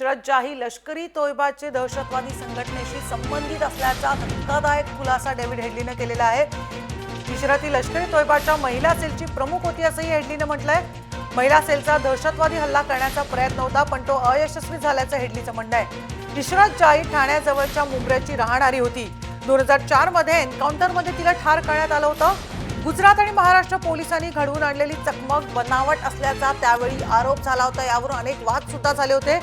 इशरत जहां लष्करी तोयबाचे दहशतवादी संघटनेशी संबंधित असल्याचा धक्कादायक खुलासा डेव्हिड हेडलीने केलेला आहे। इशरत ही लष्करी तोयबाच्या महिला सेलची प्रमुख होती असंही हेडलीने म्हटलंय। महिला सेलचा दहशतवादी हल्ला करण्याचा प्रयत्न होता पण तो अयशस्वी झाल्याचं हेडलीचं म्हणणं आहे। इशरत जहां ठाण्याजवळच्या मुंब्र्याची राहणारी होती। 2004 मध्ये एन्काउंटरमध्ये तिला ठार करण्यात आलं होतं। गुजरात आणि महाराष्ट्र पोलिसांनी घडवून आणलेली चकमक बनावट असल्याचा त्यावेळी आरोप झाला होता। यावरून अनेक वाद सुद्धा झाले होते।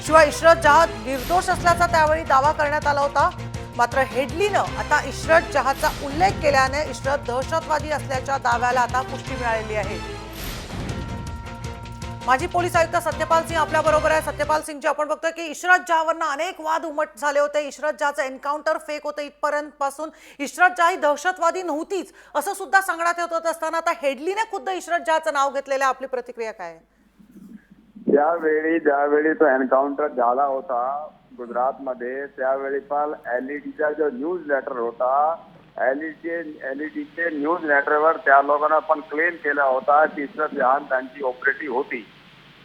शिवाय इशरत जहां निर्दोष असल्याचा त्यावेळी दावा करण्यात आला होता। मात्र हेडलीनं आता इशरत जहांचा उल्लेख केल्याने इशरत दहशतवादी असल्याच्या दाव्याला आता पुष्टी मिळालेली आहे। माजी पोलीस आयुक्त सत्यपाल सिंह आपल्या बरोबर आहे। सत्यपाल सिंह जी, आपण बघतोय की इशरत जहांवरनं अनेक वाद उमट झाले होते। इशरत जहांचं एन्काउंटर फेक होतं इथपर्यंत पासून इशरत जहां दहशतवादी नव्हतीच असं सुद्धा सांगण्यात येत होतं असताना आता हेडलीने खुद्द इशरत जहांचं नाव घेतलेलं, आपली प्रतिक्रिया काय आहे? ज्यावेळी तो एन्काउंटर झाला होता गुजरातमध्ये त्यावेळी पण एलईडीचा जो न्यूज लेटर होता, एलईडीचे न्यूज लेटरवर त्या लोकांना पण क्लेम केला होता की इशरत जहां त्यांची ऑपरेटिव्ह होती।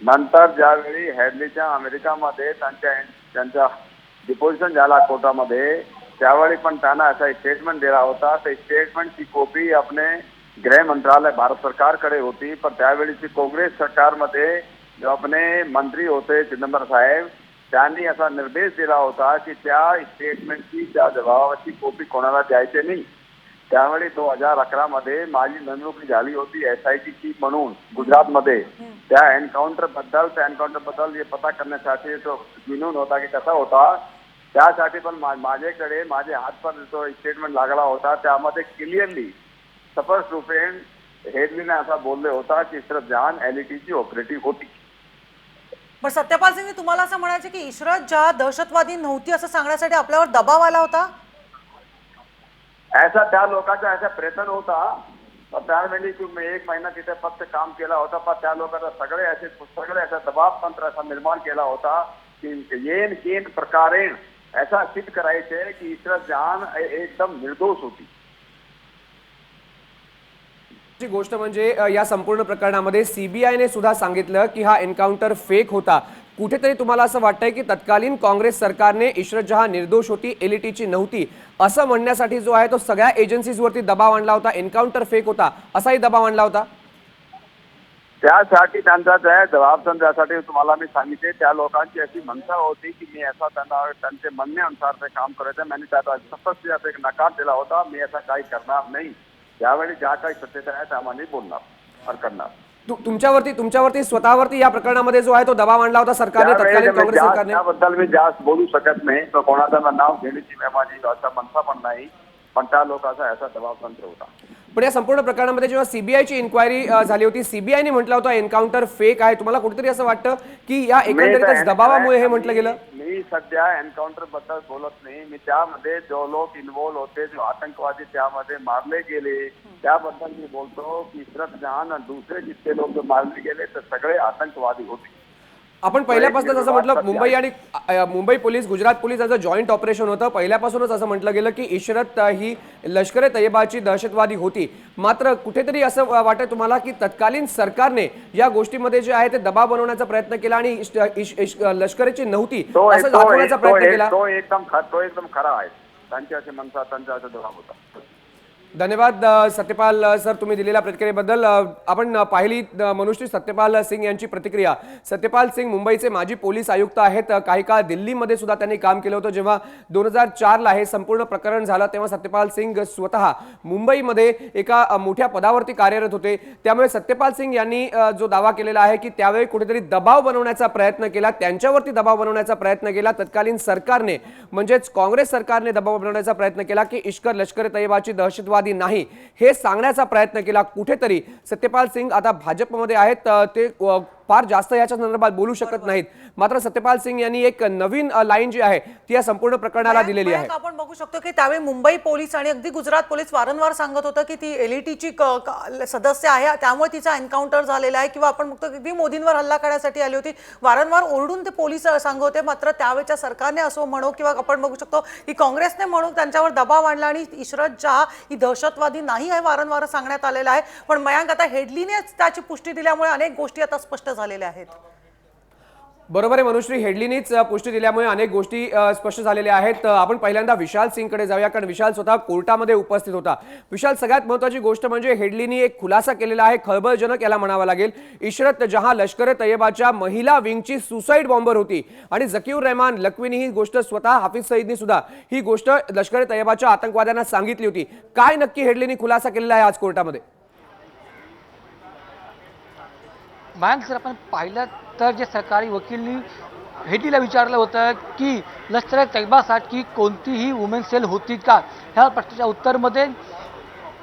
नंतर ज्यावेळी हेडलीच्या अमेरिकामध्ये त्यांचा डिपोजिशन झाला कोर्टामध्ये त्यावेळी पण त्यांना असा स्टेटमेंट दिला होता। ते स्टेटमेंटची कॉपी अपने गृह मंत्रालय भारत सरकारकडे होती। पण त्यावेळीची काँग्रेस सरकारमध्ये जो अपने मंत्री होते चिदंबरम साहेब त्यांनी असा निर्देश दिला होता की त्या स्टेटमेंटची त्या जबाबाची कॉपी कोणाला द्यायची नाही। त्यावेळी 2011 मध्ये माझी नेमणूक झाली होती SIT चीफ म्हणून गुजरातमध्ये। त्या एन्काउंटर बद्दल हे पता करण्यासाठी तो जुनून होता की कसा होता, त्यासाठी पण माझ्याकडे माझ्या हात पर जो स्टेटमेंट लागला होता त्यामध्ये क्लिअरली स्पष्ट रूपेण हेडलीने असा बोलले होता की इशरत जहां LETची ऑपरेटिव्ह होती। पण सत्यपाल सिंह, तुम्हाला असं म्हणायचं की इशरत जहां दहशतवादी नव्हती असं सांगण्यासाठी आपल्यावर दबाव आला होता? ऐसा त्या लोकांचा असा प्रयत्न होता। त्यावेळी मी 1 महिना तिथे फक्त काम केला होता पण त्या लोकांना सगळे असा दबाव तंत्र असा निर्माण केला होता की येन प्रकारे ऐसा सिद्ध करायचे की इशरत जहां एकदम निर्दोष होती। ची गोष्ट म्हणजे या संपूर्ण प्रकरणामध्ये सीबीआयने सुद्धा सांगितलं की हा एन्काउंटर फेक होता। कुठेतरी तुम्हाला असं वाटतंय की तत्कालीन काँग्रेस सरकारने इशरत जहां निर्दोष होती, LETची नव्हती असं म्हणण्यासाठी जो आहे तो सगळ्या एजन्सीजवरती दबाव आणला होता, एन्काउंटर फेक होता असाही दबाव आणला होता? त्यासाठी त्यांचा जबाब समजासाठी तुम्हाला मी सांगितले त्या लोकांची अशी मनसा होती की मी असा त्यांचे म्हणण्यानुसार ते काम करायचं। मैंने त्याचा स्पष्ट एक नकार दिला होता, मी असं काही करणार नाही। त्यावेळी ज्या काही सत्यता आहे त्यामध्ये बोलणार और करणार। तुमच्यावरती स्वतःवरती या प्रकरणामध्ये जो आहे तो दबाव आणला होता सरकारने, तत्कालीन काँग्रेस सरकारने? त्याबद्दल मी जास्त बोलू शकत नाही, तो कोणाचं नाव घेण्याची माझी असा मनसा पण नाही, पण त्या लोकांचा असा दबाव तंत्र होता। पण या संपूर्ण प्रकरणामध्ये जेव्हा सीबीआयची इन्क्वायरी झाली होती, सीबीआयने म्हटलं होतं एन्काउंटर फेक आहे, तुम्हाला कुठेतरी असं वाटतं की या एकंदरीतच दबावामुळे हे म्हटलं गेलं? मी सध्या एन्काउंटर बद्दल बोलत नाही। मी त्यामध्ये जो लोक इन्व्हॉल्व होते, जो आतंकवादी त्यामध्ये मारले गेले त्याबद्दल मी बोलतो की इशरत जहां आणि दुसरे जितके लोक मारले गेले तर सगळे आतंकवादी होते। आपण पहिल्यापासूनच असं म्हटलं, मुंबई आणि मुंबई पोलीस गुजरात पोलीस याचं जॉईंट ऑपरेशन होतं, पहिल्यापासूनच असं म्हटलं गेलं की इशरत ही लष्कर तैयबाची दहशतवादी होती। मात्र कुठेतरी असं वाटतं तुम्हाला की तत्कालीन सरकारने या गोष्टीमध्ये जे आहे ते दबाव बनवण्याचा प्रयत्न केला आणि लष्कराची नव्हती असं दाखवण्याचा प्रयत्न केला? तो एकदम खरा आहे। त्यांच्या असे मनसा त्यांचा असा दबाव होता। धन्यवाद सत्यपाल सर, तुम्ही दिलेल्या प्रतिक्रियेबद्दल। आपण पाहिली मनुश्री सत्यपाल सिंह यांची प्रतिक्रिया। सत्यपाल सिंह मुंबईचे माजी पोलीस आयुक्त आहेत, काही काळ दिल्लीमध्ये सुद्धा त्यांनी काम केलं होतं। जेव्हा 2004ला हे संपूर्ण प्रकरण झालं तेव्हा सत्यपाल सिंह स्वतः मुंबईमध्ये एका मोठ्या पदावरती कार्यरत होते। त्यामुळे सत्यपाल सिंह यांनी जो दावा केलेला आहे की त्यावेळी कुठेतरी दबाव बनवण्याचा प्रयत्न केला, त्यांच्यावरती दबाव बनवण्याचा प्रयत्न केला तत्कालीन सरकारने, म्हणजेच काँग्रेस सरकारने दबाव बनवण्याचा प्रयत्न केला की लष्कर तैयबाची दहशतवादी नाही हे सांगण्याचा प्रयत्न केला। कुठेतरी सत्यपाल सिंह आता भाजपमध्ये आहेत, ते फार जास्त याच्या संदर्भात बोलू शकत नाहीत। मात्र सत्यपाल सिंह यांनी एक नवीन लाईन जी आहे ती या संपूर्ण प्रकरणाला दिलेली आहे। आपण बघू शकतो की त्यावेळी मुंबई पोलीस आणि अगदी गुजरात पोलीस वारंवार सांगत होतं की ती LETची सदस्य आहे त्यामुळे तिचा एन्काउंटर झालेला आहे, किंवा आपण बघतो की मोदींवर हल्ला करण्यासाठी आली होती, वारंवार ओरडून ते पोलीस सांगत होते। मात्र त्यावेळच्या सरकारने असो म्हणू किंवा आपण बघू शकतो की काँग्रेसने म्हणू त्यांच्यावर दबाव आणला आणि इशरत जहां ही दहशतवादी नाही आहे वारंवार सांगण्यात आलेलं आहे। पण मयांक, आता हेडलीने त्याची पुष्टी दिल्यामुळे अनेक गोष्टी आता स्पष्ट झालेल्या आहेत। बरोबर आहे मनुश्री, हेडलीनीच पुष्टी दिल्यामुळे अनेक गोष्टी स्पष्ट झालेल्या आहेत. आपण पहिल्यांदा विशाल सिंगकडे जाऊया, कारण विशाल स्वतः कोर्टामध्ये उपस्थित होता. विशाल, सगळ्यात महत्त्वाची गोष्ट म्हणजे हेडलीनी एक खुलासा केलेला आहे, खळबळजनक याला म्हणावं लागेल. इशरत जहां लष्कर ए तय्यबाच्या महिला विंगची सुसाईड बॉम्बर होती आणि झकीउर रहमान लखवीनी ही गोष्ट स्वतः हाफिज सईदनी सुद्धा ही गोष्ट लष्कर ए तय्यबाच्या आतंकवाद्यांना सांगितली होती. काय नक्की हेडलीनी खुलासा केलेला आहे आज कोर्टामध्ये? मयंक, जर आपण पाहिलं तर जे सरकारी वकीलनी हेडलीला विचारलं होतं की लष्कर ए तैयबासाठी कोणतीही वुमेन सेल होती का, ह्या प्रश्नाच्या उत्तरमध्ये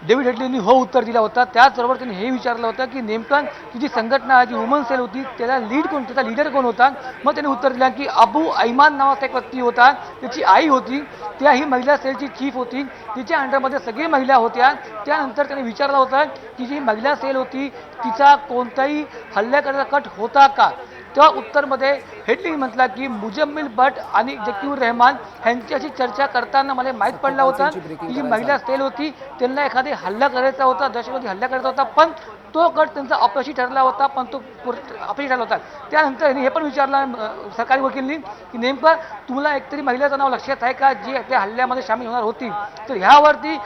डेव्हिड हेडलींनी हो उत्तर दिलं होतं. त्याचबरोबर त्यांनी हे विचारलं होतं की नेमकं ती जी संघटना आहे, जी वुमन सेल होती, त्याला त्याचा लीडर कोण होता. मग त्यांनी उत्तर दिलं की अबू ऐमान नावाचा एक व्यक्ती होता, त्याची आई होती, त्या ही महिला सेलची चीफ होती, तिच्या अंडरमध्ये सगळी महिला होत्या. त्यानंतर त्यांनी विचारलं होतं की जी महिला सेल होती तिचा कोणताही हल्ल्याकरता कट होता का. त्या उत्तरमध्ये हेडली म्हटलं की मुजम्मिल भट आणि झकीउर रहमान यांच्याशी चर्चा करताना मला माहीत पडलं होतं की जी महिला सेल होती त्यांना एखादी हल्ला करायचा होता, दहशतवादी हल्ला करायचा होता, पण तो गट त्यांचा अपयशी ठरला होता, पण तो अपयशी ठरला होता. त्यानंतर हे पण विचारलं सरकारी वकीलनी की नेमकं तुम्हाला एकतरी महिलेचं नाव लक्षात आहे का जी त्या हल्ल्यामध्ये सामील होणार होती. तर ह्यावरती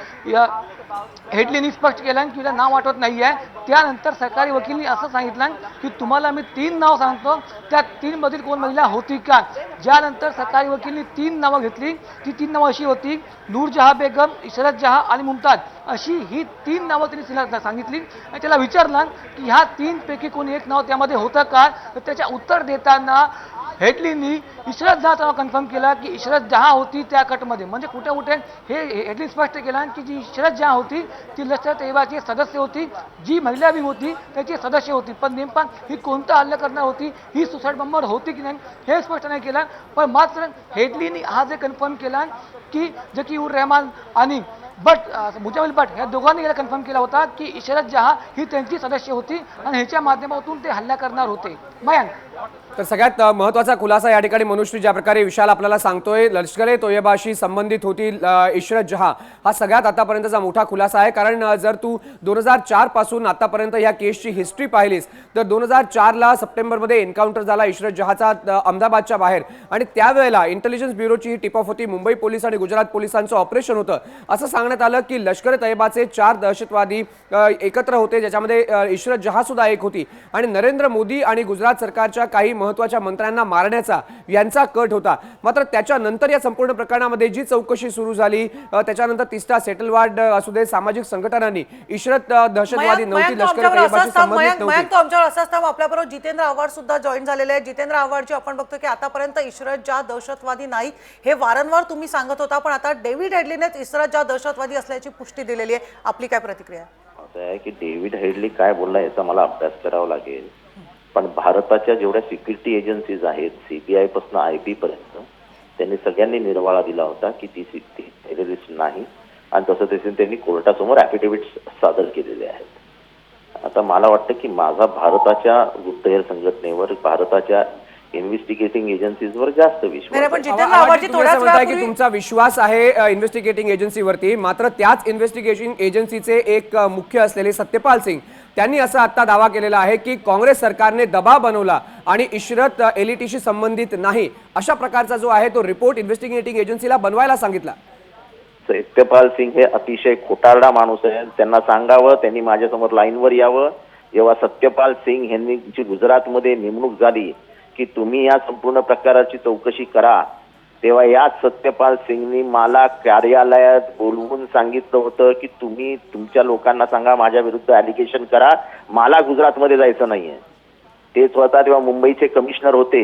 हेडलीनी स्पष्ट केलं की तिला नाव आठवत नाही आहे. त्यानंतर सरकारी वकीलनी असं सांगितलं की तुम्हाला मी 3 नाव सांगतो, त्या 3 मधील कोण महिला होती का. ज्यानंतर सरकारी वकीलनी 3 नावं घेतली. ती 3 नावं अशी होती, नूरजहां बेगम, इशरत जहां आणि मुमताज, अशी ही 3 नावं त्यांनी सांगितली. आणि त्याला विचारलं की ह्या 3 पैकी कोणी एक नाव त्यामध्ये होतं का. तर त्याच्या उत्तर देताना हेडलींनी इशरत जहांचं नाव कन्फर्म केलं की इशरत जहां होती त्या कटमध्ये. म्हणजे कुठे कुठे हे हेडलीन स्पष्ट केलं की जी इशरत जहां होती ती लष्कर तैयबाची सदस्य होती, जी महिला विंग होती त्याची सदस्य होती, पण नेमकं ही कोणता हल्ला करणार होती, ही सुसाईड बॉम्बर होती की नाही हे स्पष्ट नाही केलं. पण मात्र हेडलीनी हा जे कन्फर्म केला की झकीउर रहमान आणि मुजम्मिल भट या दोघांनी याला कन्फर्म केला होता की इशरत जहां ही त्यांची सदस्य होती आणि ह्याच्या माध्यमातून ते हल्ला करणार होते. मयंक, तर सगळ्यात महत्त्वाचा खुलासा या ठिकाणी मनुश्री ज्या प्रकारे विशाल आपल्याला सांगतोय, लष्कर ए तोयबाशी संबंधित होती इशरत जहां, हा सगळ्यात आतापर्यंतचा मोठा खुलासा आहे. कारण जर तू 2004 पासून आतापर्यंत या केसची हिस्ट्री पाहिलीस तर 2004ला सप्टेंबरमध्ये एन्काउंटर झाला इशरत जहांचा अहमदाबादच्या बाहेर, आणि त्यावेळेला इंटेलिजन्स ब्युरोची ही टिप ऑफ होती. मुंबई पोलीस आणि गुजरात पोलिसांचं ऑपरेशन होतं. असं सांगण्यात आलं की लष्कर ए तैयबाचे 4 दहशतवादी एकत्र होते, ज्याच्यामध्ये इशरत जहां सुद्धा एक होती, आणि नरेंद्र मोदी आणि गुजरात सरकारच्या काही महत्त्वाच्या मंत्र्यांना मारण्याचा यांचा कट होता. मात्र त्याच्यानंतर या संपूर्ण प्रकरणामध्ये जी चौकशी सुरू झाली, त्याच्यानंतर तिस्ता सेटलवाड असू दे, सामाजिक संघटनांनी इशरत दहशतवादी नव्हती, लष्कर ए तैयबाशी संबंधित नव्हती. आमच्यावर असाच थांब. आपल्याबरोबर जितेंद्र आव्हाड सुद्धा जॉईन झालेले आहेत. जितेंद्र आव्हाडजी, आपण बघतो की आतापर्यंत इशरत जहां दहशतवादी नाही हे वारंवार तुम्ही सांगत होता, पण आता डेव्हिड हेडलीनेच इशरत जहां दहशतवादी असल्याची पुष्टी दिलेली आहे. आपली काय प्रतिक्रिया आहे? असं आहे की डेव्हिड हेडली काय बोलला याचा मला अभ्यास करावा लागेल. पण भारताच्या जेवढ्या सिक्युरिटी एजन्सीज आहेत, सीबीआय पासून आयबी पर्यंत, त्यांनी सगळ्यांनी निर्वाळा दिला होता की ती टेररिस्ट नाही, आणि तसं त्यांनी कोर्टासमोर ॲफिडेव्हिट सादर केलेले आहेत. आता मला वाटतं की माझा भारताच्या गुप्तहेर संघटनेवर, भारताच्या इन्व्हेस्टिगेटिंग एजन्सीजवर जास्त विश्वास आहे की तुमचा विश्वास आहे इन्व्हेस्टिगेटिंग एजन्सीवरती. मात्र त्याच इन्व्हेस्टिगेटिंग एजन्सीचे एक मुख्य असलेले सत्यपाल सिंग, त्यांनी असा आता दावा केलेला आहे की काँग्रेस सरकारने दबाव बनवला आणि इशरत एलईटीशी संबंधित नाही, अशा प्रकारचा जो आहे तो रिपोर्ट इन्व्हेस्टिगेटिंग एजन्सीला बनवायला सांगितला. सत्यपाल सिंग हे अतिशय खोटारडा माणूस आहे. त्यांना सांगावं, त्यांनी माझ्यासमोर लाईनवर यावं. जेव्हा सत्यपाल सिंग यांनी गुजरातमध्ये नेमणूक झाली की तुम्ही या संपूर्ण प्रकाराची चौकशी करा, तेव्हा याच सत्यपाल सिंगनी मला कार्यालयात बोलवून सांगितलं होतं की तुम्ही तुमच्या लोकांना सांगा माझ्या विरुद्ध ॲलिगेशन करा, मला गुजरातमध्ये जायचं नाहीये. ते स्वतः तेव्हा मुंबईचे कमिशनर होते.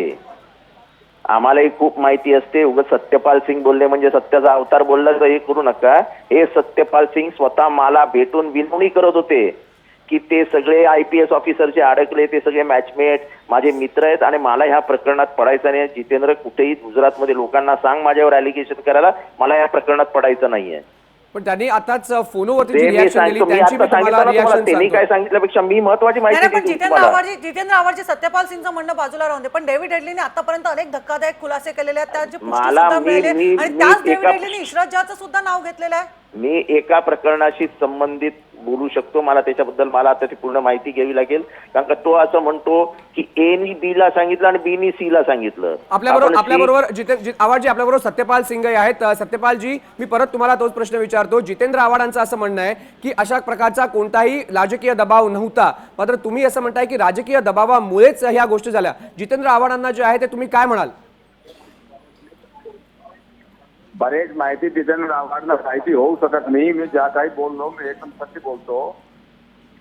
आम्हालाही खूप माहिती असते. उगाच सत्यपाल सिंग बोलले म्हणजे सत्याचा अवतार बोलला तर हे करू नका. हे सत्यपाल सिंग स्वतः मला भेटून विनवणी करत होते की ते सगळे IPS ऑफिसर जे अडकले ते सगळे मॅचमेट माझे मित्र आहेत आणि मला ह्या प्रकरणात पडायचं नाही. जितेंद्र, कुठेही गुजरातमध्ये लोकांना सांग माझ्यावर ॲलिगेशन करायला, मला या प्रकरणात पडायचं नाहीये. पण त्यांनी आताच फोनवरती त्यांनी काय सांगितल्यापेक्षा मी महत्वाची माहिती देतो. जितेंद्र आव्हाडजी, सत्यपाल सिंगचं म्हणणं बाजूला राहून दे, पण डेव्हिड हेडलीने आतापर्यंत अनेक धक्कादायक खुलासे केलेले आहेत, त्याची पुष्टी सुद्धा मिळाली आणि त्याच डेव्हिड हेडलीने इशरत जहांचं सुद्धा नाव घेतलेलं आहे. मी एका प्रकरणाशी संबंधित बोलू शकतो. मला त्याच्याबद्दल मला आता ती पूर्ण माहिती घ्यावी लागेल, कारण का तो असं म्हणतो की ए नी बी ला सांगितलं आणि बी नी सी ला सांगितलं. आपल्याबरोबर आपण आव्हाडजी आपल्याबरोबर सत्यपाल सिंग आहेत. सत्यपालजी, मी परत तुम्हाला तोच प्रश्न विचारतो. जितेंद्र आव्हाडांचं असं म्हणणं आहे की अशा प्रकारचा कोणताही राजकीय दबाव नव्हता, मात्र तुम्ही असं म्हणताय की राजकीय दबावामुळेच ह्या गोष्टी झाल्या. जितेंद्र आव्हाडांना जे आहे ते तुम्ही काय म्हणाल? बरेच माहिती जितेंद्र आव्हाडला माहिती होऊ शकत नाही. मी ज्या काही बोललो मी एकदम सत्य बोलतो.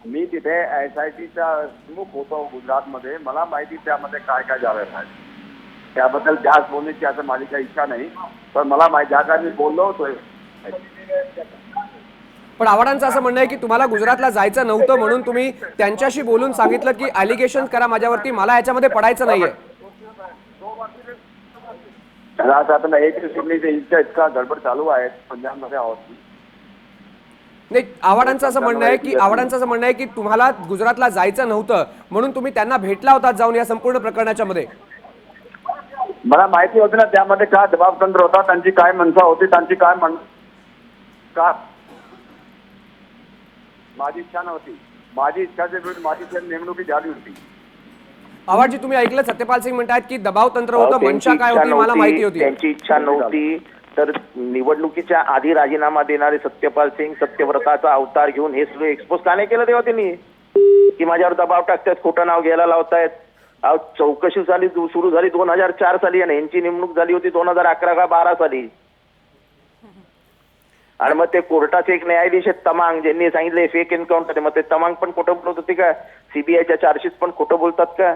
मी तिथे SITचा प्रमुख होतो गुजरातमध्ये. मला माहिती त्यामध्ये काय काय झालेलं आहे. त्याबद्दल जास्त बोलण्याची असं माझी काही इच्छा नाही, पण मला माहिती ज्या काय मी बोललो होतो. पण आव्हाडांचं असं म्हणणं आहे की तुम्हाला गुजरातला जायचं नव्हतं म्हणून तुम्ही त्यांच्याशी बोलून सांगितलं की अलिगेशन करा माझ्यावरती, मला याच्यामध्ये पडायचं नाहीये. आता एक इतका गडबड चालू आहे पंजाबमध्ये आहोत. नाही, आव्हाडांचं असं म्हणणं आहे की तुम्हाला गुजरातला जायचं नव्हतं म्हणून तुम्ही त्यांना भेटला होता जाऊन या संपूर्ण प्रकरणाच्या मध्ये. मला माहिती होती ना त्यामध्ये काय जबाबतंत्र होता, त्यांची काय मनसा होती, त्यांची काय का माझी इच्छा नव्हती. माझी इच्छाच्या विरुद्ध माझी नेमणुकी झाली होती. आव्हाडजी, तुम्ही ऐकलं सत्यपाल सिंग म्हणतात की दबाव तंत्र होतं, मनशा काय होती मला माहिती होती. त्यांची इच्छा नव्हती तर निवडणुकीच्या आधी राजीनामा देणारे सत्यपाल सिंग सत्यव्रताचा अवतार घेऊन हे सगळं एक्सपोज का नाही केलं तेव्हा त्यांनी, की माझ्यावर दबाव टाकतायत, खोटं नाव घ्यायला लावतायत. चौकशी सुरू झाली 2004 साली आणि यांची नेमणूक झाली होती 2011 का 12 साली. आणि मग ते कोर्टाचे एक न्यायाधीश आहेत तमांग, ज्यांनी सांगितले फेक एन्काउंटर. मग ते तमांग पण खोटं बोलत होते का? CBIच्या चार्जशीट पण खोटं बोलतात का?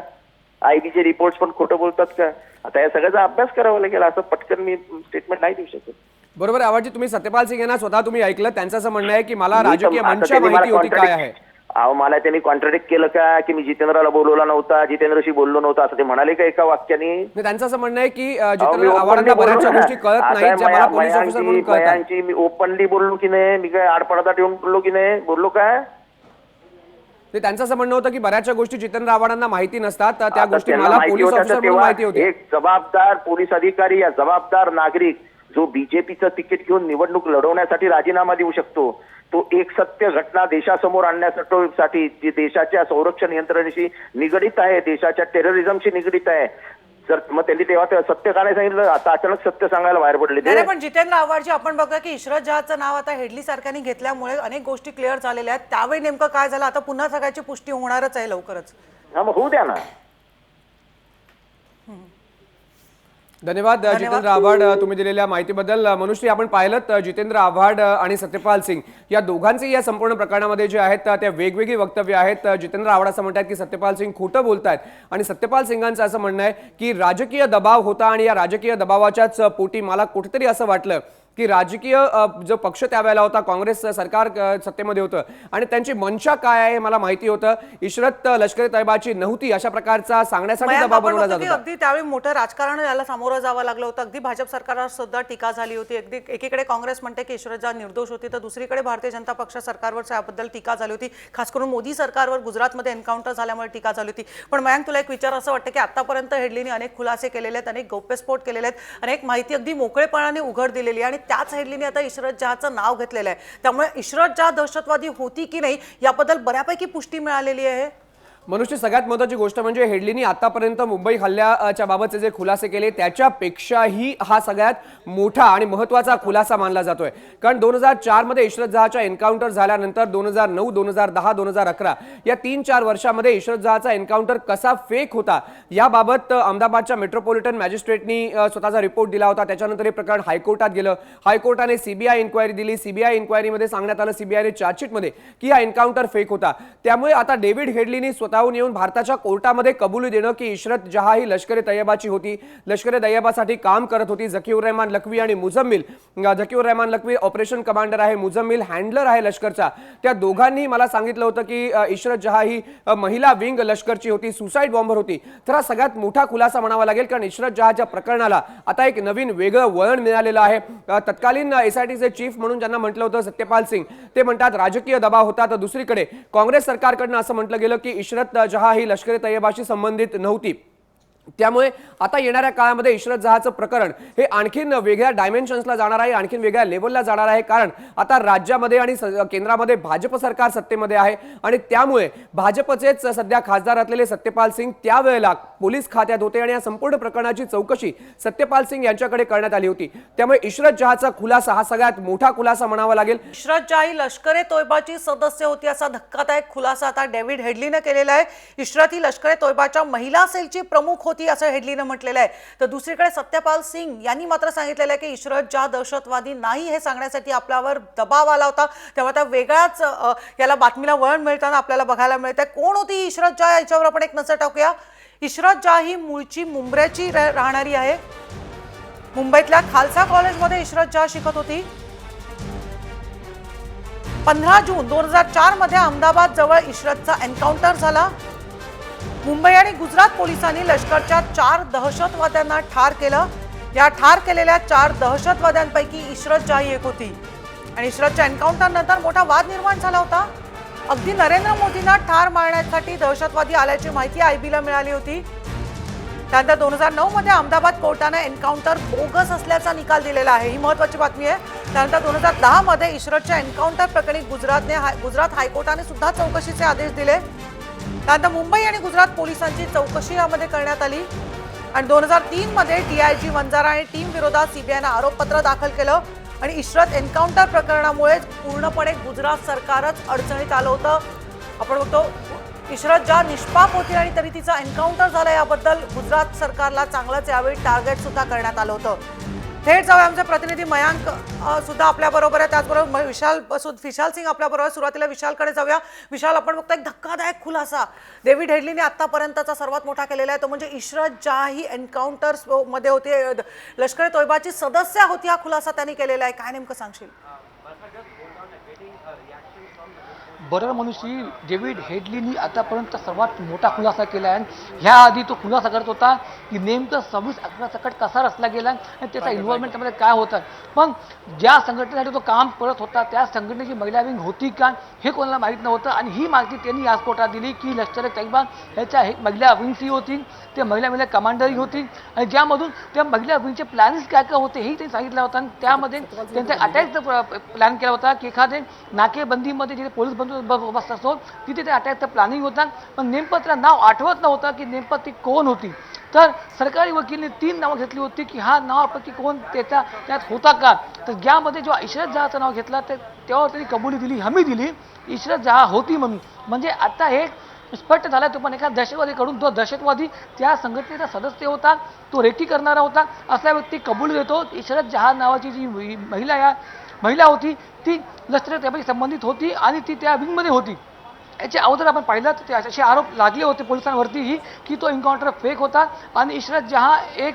IBचे रिपोर्ट पण खोटं बोलतात का? आता या सगळ्याचा अभ्यास करावा लागेल. असं पटकन मी स्टेटमेंट नाही देऊ शकत. बरोबर आहे आव्हाडजी, तुम्ही सत्यपाल सिंग यांना स्वतः तुम्ही ऐकलं, त्यांचं असं म्हणणं आहे की मला राजकीय मंशा माहिती होती काय आहे. मला त्यांनी कॉन्ट्रडिक्ट केलं का की मी जितेंद्रला बोलवला नव्हता, जितेंद्रशी बोललो नव्हता असं ते म्हणाले का एका वाक्याने? त्यांचं असं म्हणणं आहे की जितेंद्र आव्हाडांना बऱ्याचशा गोष्टी कळत नाहीत ज्या मला पोलीस ऑफिसर म्हणून कळतात. मी ओपनली बोललो की नाही, मी काय आडपडदा ठेवून बोललो की नाही, बोललो काय? ते त्यांचं असं म्हणणं होतं की बऱ्याचशा गोष्टी जितेंद्र आव्हाडांना माहिती नसतात, तर त्या गोष्टी मला पोलीस ऑफिसर म्हणून माहिती होती. एक जबाबदार पोलीस अधिकारी या जबाबदार नागरिक जो बीजेपीचं तिकीट घेऊन निवडणूक लढवण्यासाठी राजीनामा देऊ शकतो, तो एक सत्य घटना देशासमोर आणण्यासाठी जी देशाच्या संरक्षण यंत्रणेशी निगडीत आहे, देशाच्या टेररिझमशी निगडीत आहे, जर मग त्यांनी तेव्हा सत्य का नाही सांगितलं? आता अचानक सत्य सांगायला बाहेर पडले ते. पण जितेंद्र आव्हाडजी, आपण बघा की इशरत जहाचं नाव आता हेडली सारख्याने घेतल्यामुळे अनेक गोष्टी क्लिअर झालेल्या आहेत. त्यावेळी नेमकं काय झालं, आता पुन्हा सगळ्याची पुष्टी होणारच आहे लवकरच. हा, मग होऊ द्या ना. धन्यवाद जितेंद्र आव्हाड तुम्ही दिलेल्या माहितीबद्दल. मनुश्री, आपण पाहिलं जितेंद्र आव्हाड आणि सत्यपाल सिंग या दोघांचे या संपूर्ण प्रकरणामध्ये जे आहेत त्या वेगवेगळी वक्तव्य आहेत. जितेंद्र आव्हाड असं म्हणतात की सत्यपाल सिंग खोटं बोलतायत आणि सत्यपाल सिंगांचं असं म्हणणं आहे की राजकीय दबाव होता आणि या राजकीय दबावाच्याच पोटी मला कुठेतरी असं वाटलं की राजकीय जो पक्ष त्यावेळेला होता, काँग्रेस सरकार सत्तेमध्ये होतं आणि त्यांची मनशा काय आहे मला माहिती होतं. इशरत लष्करी तैयबाची नव्हती अशा प्रकारचा सांगण्यासाठी दबाव बनवला जात होता. अगदी त्यावेळी मोठं राजकारण याला सामोरं जावं लागलं होतं. अगदी भाजप सरकारवर सुद्धा टीका झाली होती. अगदी एकीकडे काँग्रेस म्हणते की इशरत जहां निर्दोष होती, तर दुसरीकडे भारतीय जनता पक्ष सरकारवर याबद्दल टीका झाली होती. खास करून मोदी सरकारवर गुजरातमध्ये एन्काउंटर झाल्यामुळे टीका झाली होती. पण मयांक, तुला एक विचार असं वाटतं की आतापर्यंत हेडलीने अनेक खुलासे केलेले आहेत, अनेक गौप्यस्फोट केलेले आहेत, अनेक माहिती अगदी मोकळेपणाने उघड दिलेली आणि त्याच हेडलीने आता इशरत जहांचं नाव घेतलेलं आहे. त्यामुळे इशरत जहां दहशतवादी होती की नाही याबद्दल बऱ्यापैकी पुष्टी मिळालेली आहे. मनुष्य, सगळ्यात महत्त्वाची गोष्ट म्हणजे हेडलीनी आतापर्यंत मुंबई हल्ल्याच्या बाबतचे जे खुलासे केले त्याच्यापेक्षाही हा सगळ्यात मोठा आणि महत्त्वाचा खुलासा मानला जातोय. कारण 2004 मध्ये इशरत जहांचा एन्काउंटर झाल्यानंतर 2009, 2010, 2011 या 3-4 वर्षामध्ये इशरत जहांचा एन्काउंटर कसा फेक होता याबाबत अहमदाबादच्या मेट्रोपॉलिटन मॅजिस्ट्रेटनी स्वतःचा रिपोर्ट दिला होता. त्याच्यानंतर हे प्रकरण हायकोर्टात गेलं. हायकोर्टाने CBI इन्क्वायरी दिली. CBI इन्क्वायरीमध्ये सांगण्यात आलं, CBIने चार्जशीटमध्ये, की हा एन्काउंटर फेक होता. त्यामुळे आता डेव्हिड हेडलीनी स्वतःहून येऊन भारताच्या कोर्टामध्ये कबुली देणं की इशरत जहां ही लष्करी तैयबाची होती, लष्करी तैयबासाठी काम करत होती. झकीउर रहमान लखवी आणि मुझम्मिल, झकीउर रहमान लखवी ऑपरेशन कमांडर आहे, मुझम्मिल हँडलर आहे लष्करचा, त्या दोघांनी मला सांगितलं होतं की इशरत जहां ही महिला विंग लष्करची होती, सुसाईड बॉम्बर होती. तर हा सगळ्यात मोठा खुलासा म्हणावा लागेल, कारण इशरत जहांच्या प्रकरणाला आता एक नवीन वेगळं वळण मिळालेलं आहे. तत्कालीन SITचे चीफ म्हणून ज्यांना म्हटलं होतं सत्यपाल सिंग, ते म्हणतात राजकीय दबाव होता. तर दुसरीकडे काँग्रेस सरकारकडनं असं म्हटलं गेलं की इशरत जहां ही लष्करी तैयबाशी संबंधित नव्हती. त्यामुळे आता येणाऱ्या काळामध्ये इशरत जहांचं प्रकरण हे आणखीन वेगळ्या डायमेन्शन्सला जाणार आहे, आणखीन वेगळ्या लेवलला जाणार आहे, कारण आता राज्यामध्ये आणि केंद्रामध्ये भाजप सरकार सत्तेमध्ये आहे आणि त्यामुळे भाजपचेच सध्या खासदार असलेले सत्यपाल सिंग त्यावेळेला पोलीस खात्यात होते आणि या संपूर्ण प्रकरणाची चौकशी सत्यपाल सिंग यांच्याकडे करण्यात आली होती। त्यामुळे इशरत जहांचा खुलासा हा सगळ्यात मोठा खुलासा म्हणावा लागेल। इशरत जहां ही लष्कर ए तोयबाची सदस्य होती असा धक्कादायक खुलासा आता डेव्हिड हेडलीने केलेला आहे। इशरत ही लष्कर ए तोयबाच्या महिला सेलची प्रमुख होती असं हेडलीने म्हटलेलं आहे। तर दुसरीकडे सत्यपाल सिंग यांनी मात्र सांगितलेलं आहे की इशरत जहां दहशतवादी नाही हे सांगण्यासाठी आपल्यावर दबाव आला होता। तेव्हा त्या वेगळ्याच याला बातमीला वळण मिळताना आपल्याला बघायला मिळतंय। कोण होती इशरत जहां याच्यावर आपण एक नजर टाकूया। इशरत जहां ही मूळची मुंब्र्याची राहणारी आहे। मुंबईतल्या खालसा कॉलेजमध्ये इशरत जहां शिकत होती। 15 जून 2004 मध्ये अहमदाबाद जवळ इशरतचा एन्काउंटर झाला। मुंबई आणि गुजरात पोलिसांनी लष्करच्या 4 दहशतवाद्यांना ठार केलं। या ठार केलेल्या 4 दहशतवाद्यांपैकी इशरत जहां एक होती आणि इशरतच्या एन्काउंटर नंतर मोठा वाद निर्माण झाला होता। अगदी नरेंद्र मोदींना ठार मारण्यासाठी दहशतवादी आल्याची माहिती आयबीला मिळाली होती। त्यानंतर 2009 मध्ये अहमदाबाद कोर्टाने एन्काउंटर बोगस असल्याचा निकाल दिलेला आहे। ही महत्त्वाची बातमी आहे। त्यानंतर 2010 मध्ये इशरतच्या एन्काउंटर प्रकरणी गुजरात हायकोर्टाने सुद्धा चौकशीचे आदेश दिले। त्यानंतर मुंबई आणि गुजरात पोलिसांची चौकशी यामध्ये करण्यात आली आणि 2003 मध्ये DIG वंजारा आणि टीम विरोधात सीबीआयने आरोपपत्र दाखल केलं आणि इशरत एन्काउंटर प्रकरणामुळे पूर्णपणे गुजरात सरकारच अडचणीत आलं होतं। आपण बघतो इशरत जहां निष्पाप होती आणि तरी तिचा एन्काउंटर झाला, याबद्दल गुजरात सरकारला चांगलंच यावेळी टार्गेट सुद्धा करण्यात आलं होतं। थेट जाऊया आमचे प्रतिनिधी मयांक सुद्धा आपल्या बरोबर आहे, त्याचबरोबर विशाल सिंग आपल्या बरोबर। सुरुवातीला विशालकडे जाऊया। विशाल, आपण बघतो एक धक्कादायक खुलासा डेव्हिड हेडलीने आतापर्यंतचा सर्वात मोठा केलेला आहे, तो म्हणजे इशरत जहां ही एन्काउंटर मध्ये होते, लष्कर ए तोयबाची सदस्य होती, हा खुलासा त्यांनी केलेला आहे। काय नेमकं सांगशील? बरोबर मनुष्य डेव्हिड हेडलीनी आतापर्यंत सर्वात मोठा खुलासा केला आहे। ह्याआधी तो खुलासा करत होता की नेमकं 26/11 सकट कसा रचला गेला आणि त्याचा इन्व्हॉल्वमेंट त्यामध्ये काय होतं, पण ज्या संघटनेसाठी तो काम करत होता त्या संघटनेची महिला विंग होती का हे कोणाला माहीत नव्हतं आणि ही माहिती त्यांनी आज कोर्टात दिली की लष्कर ए तैयबा ह्याच्या महिला विंगची होती, ते महिला कमांडरही होती आणि ज्यामधून त्या महिला विंगचे प्लॅन्स काय काय होते हेही त्यांनी सांगितलं होतं आणि त्यामध्ये त्यांचा अटॅकचा प्लॅन केला होता की एखादे नाकेबंदीमध्ये जिथे पोलीस बसत असतो तिथे ते अटॅकचं प्लॅनिंग होता, पण नेमकं त्याला नाव आठवत नव्हतं की नेमकं ती कोण होती। तर सरकारी वकीलने 3 नावं घेतली होती की हा नावापैकी कोण त्यात होता का, तर ज्यामध्ये जेव्हा इशरत जहांचं नाव घेतलं तर तेव्हा त्यांनी कबुली दिली, हमी दिली इशरत जहां होती म्हणून। म्हणजे आता हे स्पष्ट झाला, तो पण एका दहशतवादीकडून, तो दहशतवादी त्या संघटनेचा सदस्य होता, तो रेकी करणारा होता असा व्यक्ती कबूल देतो। इशरत जहां नावाची जी महिला होती ती लष्कर ए तैयबाशी संबंधित होती आणि ती त्या विंगमध्ये होती। याच्या अगोदर आपण पाहिलं तर असे आरोप लागले होते पोलिसांवरतीही की तो एन्काउंटर फेक होता आणि इशरत जहां एक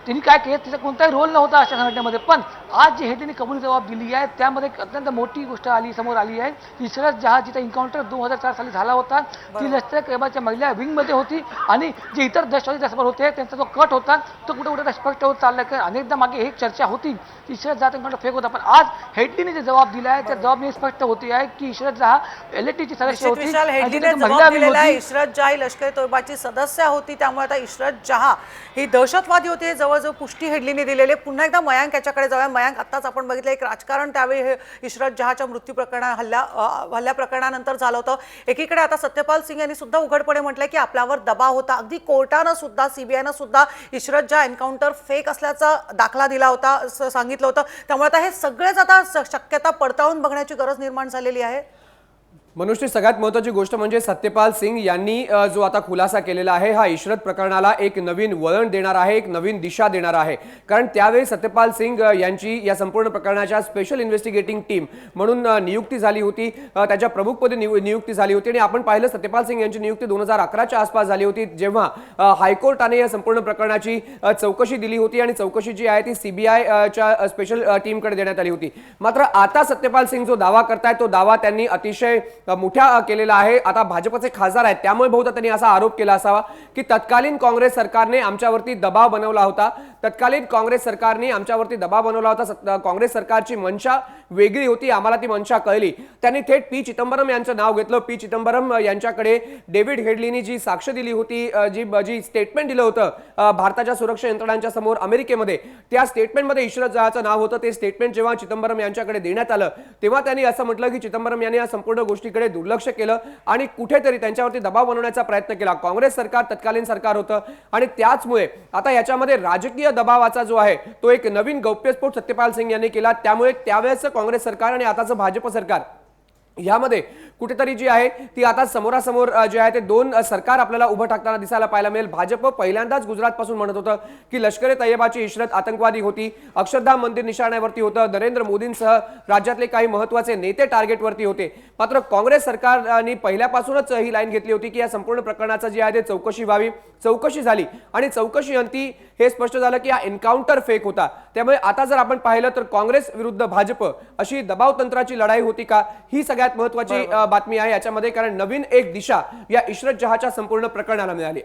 त्यांनी काय केलं, त्याचा कोणताही रोल नव्हता अशा संघटनेमध्ये। पण आज जे हे त्यांनी कबूल जबाब दिली आहे त्यामध्ये एक अत्यंत मोठी गोष्ट समोर आली आहे। इशरत जहां जिचा एन्काउंटर 2004 साली झाला होता ती लष्कर ए तैयबाच्या महिला विंगमध्ये होती आणि जे इतर दहशतवादी त्यासमोर होते त्यांचा जो कट होता तो कुठे कुठे स्पष्ट होत चालला आहे। अनेकदा मागे एक चर्चा होती की इशरत जहां एन्काउंटर फेक होता, पण आज हेडलीने जे जबाब दिला आहे त्या जबाबने स्पष्ट होते आहे की इशरत जहां LATची सदस्य होती आणि तिथे महिला विंग होती। इशरत जहां ही लष्कर ए तोयबाची सदस्य होती, त्यामुळे आता इशरत जहां ही दहशतवादी होती, जवळजवळ पुष्टी हेडलीने दिलेली। पुन्हा एकदा मयांक याच्याकडे जाऊया। मयांक, आत्ताच आपण बघितलं एक राजकारण त्यावेळी हे इशरत जहांच्या मृत्यू हल्ल्या प्रकरणानंतर झालं होतं। एकीकडे आता सत्यपाल सिंग यांनी सुद्धा उघडपणे म्हटलंय की आपल्यावर दबाव होता, अगदी कोर्टानं सुद्धा सीबीआयनं सुद्धा इशरत जहां एन्काउंटर फेक असल्याचा दाखला दिला होता, सांगितलं होतं। त्यामुळे आता हे सगळेच आता शक्यता पडताळून बघण्याची गरज निर्माण झालेली आहे। मनुष्य, सगळ्यात महत्त्वाची गोष्ट म्हणजे सत्यपाल सिंग यांनी जो आता खुलासा केलेला आहे हा इशरत प्रकरणाला एक नवीन वळण देणार आहे, एक नवीन दिशा देणार आहे। कारण त्यावेळी सत्यपाल सिंग यांची या संपूर्ण प्रकरणाच्या स्पेशल इन्व्हेस्टिगेटिंग टीम म्हणून नियुक्ती झाली होती, त्याच्या प्रमुखपदी नियुक्ती झाली होती आणि आपण पाहिलं सत्यपाल सिंग यांची नियुक्ती 2011च्या आसपास झाली होती, जेव्हा हायकोर्टाने या संपूर्ण प्रकरणाची चौकशी दिली होती आणि चौकशी जी आहे ती सीबीआयच्या स्पेशल टीमकडे देण्यात आली होती। मात्र आता सत्यपाल सिंग जो दावा करतायत तो दावा त्यांनी अतिशय मोठा केलेला आहे। आता भाजपचे खासदार आहेत त्यामुळे बहुधा त्यांनी असा आरोप केला असावा की तत्कालीन काँग्रेस सरकारने आमच्यावरती दबाव बनवला होता, तत्कालीन काँग्रेस सरकारने आमच्यावरती दबाव बनवला होता. काँग्रेस सरकारची मनशा वेगळी होती, आम्हाला ती मनशा कळली. त्यांनी थेट पी चिदंबरम यांचं नाव घेतलं. पी चिदंबरम यांच्याकडे डेव्हिड हेडलीनी जी साक्ष दिली होती, जी स्टेटमेंट दिलं होतं भारताच्या सुरक्षा यंत्रणांच्या समोर अमेरिकेमध्ये, त्या स्टेटमेंटमध्ये इशरत जहांचं नाव होतं. ते स्टेटमेंट जेव्हा चिदंबरम यांच्याकडे देण्यात आलं तेव्हा त्यांनी असं म्हटलं की चिदंबरम यांनी या संपूर्ण गोष्टीकडे दुर्लक्ष केलं आणि कुठेतरी त्यांच्यावरती दबाव बनवण्याचा प्रयत्न केला. काँग्रेस सरकार तत्कालीन सरकार होतं आणि त्याचमुळे आता याच्यामध्ये राजकीय दबावाचा जो आहे तो एक नवीन गौप्यस्फोट सत्यपाल सिंग यांनी केला. त्यामुळे त्यावेळेस काँग्रेस सरकार आणि आताचं भाजप सरकार यामध्ये कुठेतरी जी आहे ती आता समोरासमोर जे आहे ते दोन सरकार आपल्याला उभं टाकताना दिसायला पाहायला मिळेल. भाजप पहिल्यांदाच गुजरात पासून म्हणत होतं की लष्कर ए तैयबाची इशरत आतंकवादी होती, अक्षरधाम मंदिर निशाण्यावरती होतं, नरेंद्र मोदींसह राज्यातले काही महत्त्वाचे नेते टार्गेटवरती होते. मात्र काँग्रेस सरकारने पहिल्यापासूनच ही लाईन घेतली होती की या संपूर्ण प्रकरणाचा जी आहे ते चौकशी व्हावी. चौकशी झाली आणि चौकशी अंती हे स्पष्ट झालं की हा एन्काउंटर फेक होता. त्यामुळे आता जर आपण पाहिलं तर काँग्रेस विरुद्ध भाजप अशी दबाव तंत्राची लढाई होती का, ही सगळ्यात महत्त्वाची बातमी आहे याच्यामध्ये, कारण नवीन एक दिशा या इशरत जहांच्या संपूर्ण प्रकरणाला मिळाली.